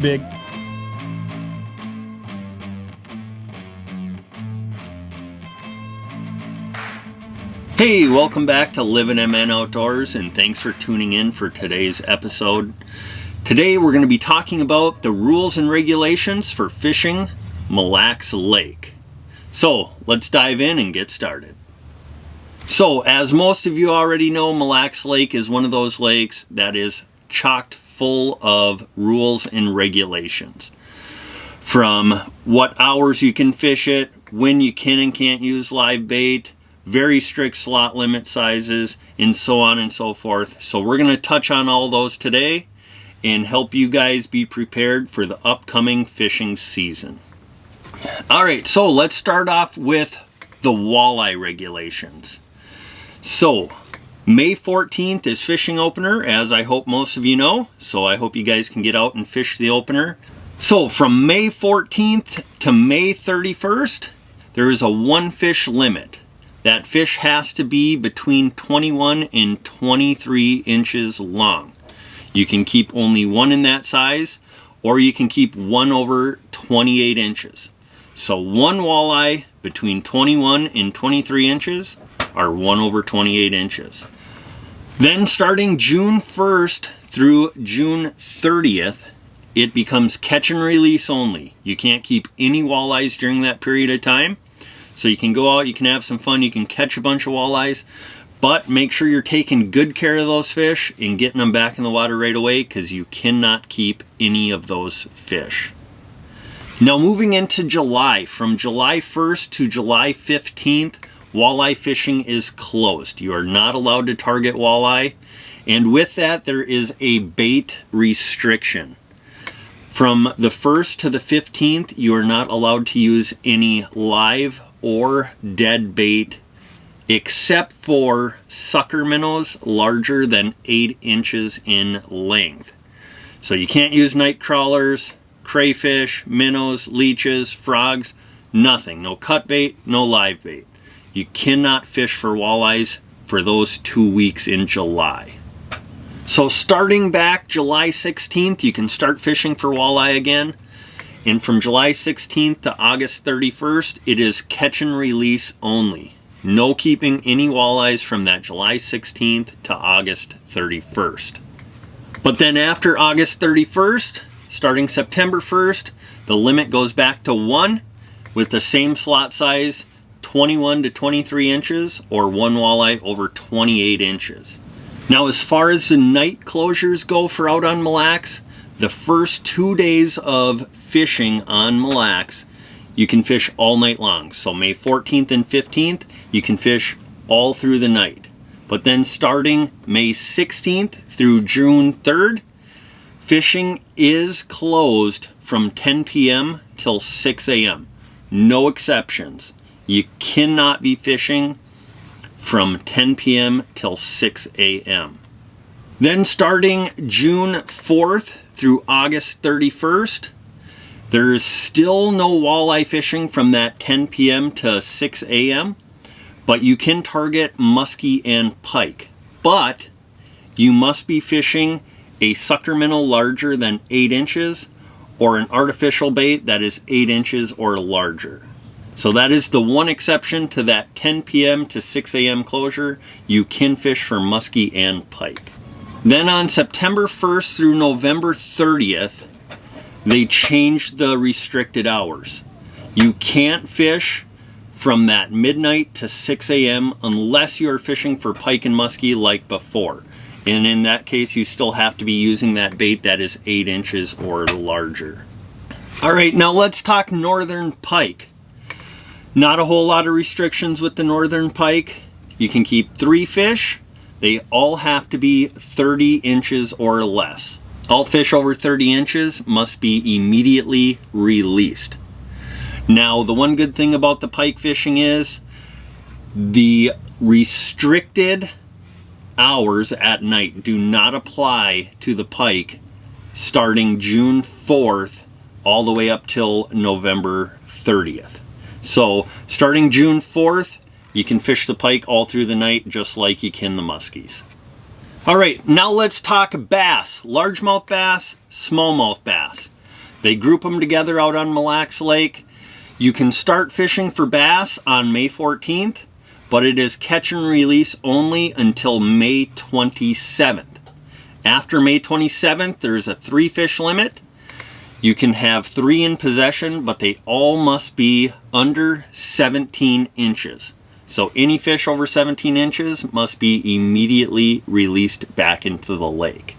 Big. Hey, welcome back to Living MN Outdoors, and thanks for tuning in for today's episode. Today we're going to be talking about the rules and regulations for fishing Mille Lacs Lake. So let's dive in and get started. So as most of you already know, Mille Lacs Lake is one of those lakes that is chocked full of rules and regulations. From what hours you can fish it, when you can and can't use live bait, very strict slot limit sizes, and so on and so forth. So we're going to touch on all those today and help you guys be prepared for the upcoming fishing season. Alright, so let's start off with the walleye regulations. So, May 14th is fishing opener, as I hope most of you know. So I hope you guys can get out and fish the opener. So from May 14th to May 31st, there is a one fish limit. That fish has to be between 21 and 23 inches long. You can keep only one in that size, or you can keep one over 28 inches. So one walleye between 21 and 23 inches are 1 over 28 inches. Then starting June 1st through June 30th, it becomes catch and release only. You can't keep any walleyes during that period of time. So you can go out, you can have some fun, you can catch a bunch of walleyes, but make sure you're taking good care of those fish and getting them back in the water right away, because you cannot keep any of those fish. Now moving into July, from July 1st to July 15th, walleye fishing is closed. You are not allowed to target walleye, and with that there is a bait restriction. From the 1st to the 15th, you are not allowed to use any live or dead bait except for sucker minnows larger than 8 inches in length. So you can't use night crawlers, crayfish, minnows, leeches, frogs, nothing. No cut bait, no live bait. You cannot fish for walleyes for those 2 weeks in July. So starting back July 16th, you can start fishing for walleye again. And from July 16th to August 31st, it is catch and release only. No keeping any walleyes from that July 16th to August 31st. But then after August 31st, starting September 1st, the limit goes back to 1 with the same slot size, 21 to 23 inches, or one walleye over 28 inches. Now as far as the night closures go for out on Mille Lacs, the first 2 days of fishing on Mille Lacs, you can fish all night long. So May 14th and 15th, you can fish all through the night. But then starting May 16th through June 3rd, fishing is closed from 10 p.m. till 6 a.m. No exceptions. You cannot be fishing from 10 p.m. till 6 a.m. Then starting June 4th through August 31st, there is still no walleye fishing from that 10 p.m. to 6 a.m., but you can target muskie and pike. But you must be fishing a sucker minnow larger than 8 inches or an artificial bait that is 8 inches or larger. So that is the one exception to that 10 p.m. to 6 a.m. closure. You can fish for muskie and pike. Then on September 1st through November 30th, they changed the restricted hours. You can't fish from that midnight to 6 a.m. unless you are fishing for pike and muskie like before. And in that case, you still have to be using that bait that is 8 inches or larger. Alright, now let's talk northern pike. Not a whole lot of restrictions with the northern pike. You can keep 3 fish. They all have to be 30 inches or less. All fish over 30 inches must be immediately released. Now, the one good thing about the pike fishing is the restricted hours at night do not apply to the pike starting June 4th all the way up till November 30th. So starting June 4th, you can fish the pike all through the night just like you can the muskies. All right, now let's talk bass. Largemouth bass, smallmouth bass. They group them together out on Mille Lacs Lake. You can start fishing for bass on May 14th, but it is catch and release only until May 27th. After May 27th, there's a 3 fish limit. You can have 3 in possession, but they all must be under 17 inches. So any fish over 17 inches must be immediately released back into the lake.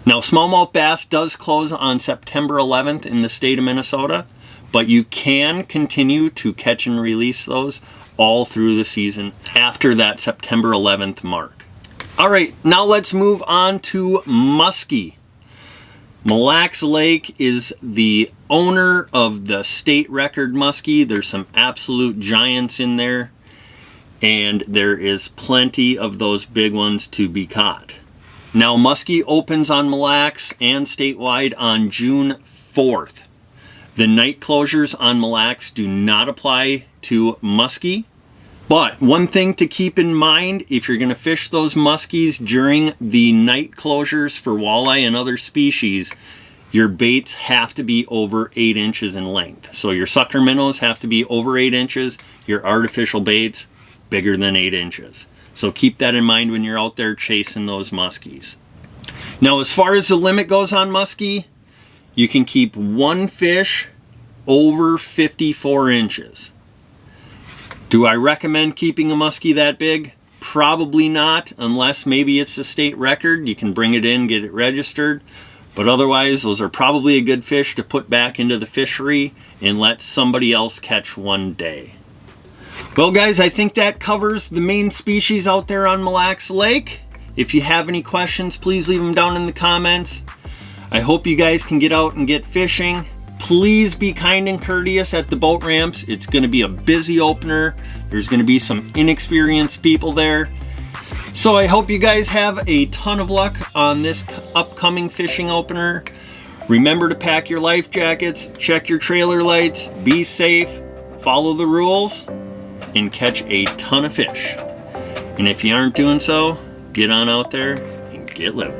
Now, smallmouth bass does close on September 11th in the state of Minnesota, but you can continue to catch and release those all through the season after that September 11th mark. All right, now let's move on to muskie. Mille Lacs Lake is the owner of the state record muskie. There's some absolute giants in there, and there is plenty of those big ones to be caught. Now, muskie opens on Mille Lacs and statewide on June 4th. The night closures on Mille Lacs do not apply to muskie. But one thing to keep in mind, if you're going to fish those muskies during the night closures for walleye and other species, your baits have to be over 8 inches in length. So your sucker minnows have to be over 8 inches, your artificial baits bigger than 8 inches. So keep that in mind when you're out there chasing those muskies. Now, as far as the limit goes on muskie, you can keep 1 fish over 54 inches. Do I recommend keeping a muskie that big? Probably not, unless maybe it's a state record. You can bring it in, get it registered. But otherwise, those are probably a good fish to put back into the fishery and let somebody else catch one day. Well, guys, I think that covers the main species out there on Mille Lacs Lake. If you have any questions, please leave them down in the comments. I hope you guys can get out and get fishing. Please be kind and courteous at the boat ramps. It's going to be a busy opener. There's going to be some inexperienced people there. So I hope you guys have a ton of luck on this upcoming fishing opener. Remember to pack your life jackets, check your trailer lights, be safe, follow the rules, and catch a ton of fish. And if you aren't doing so, get on out there and get living.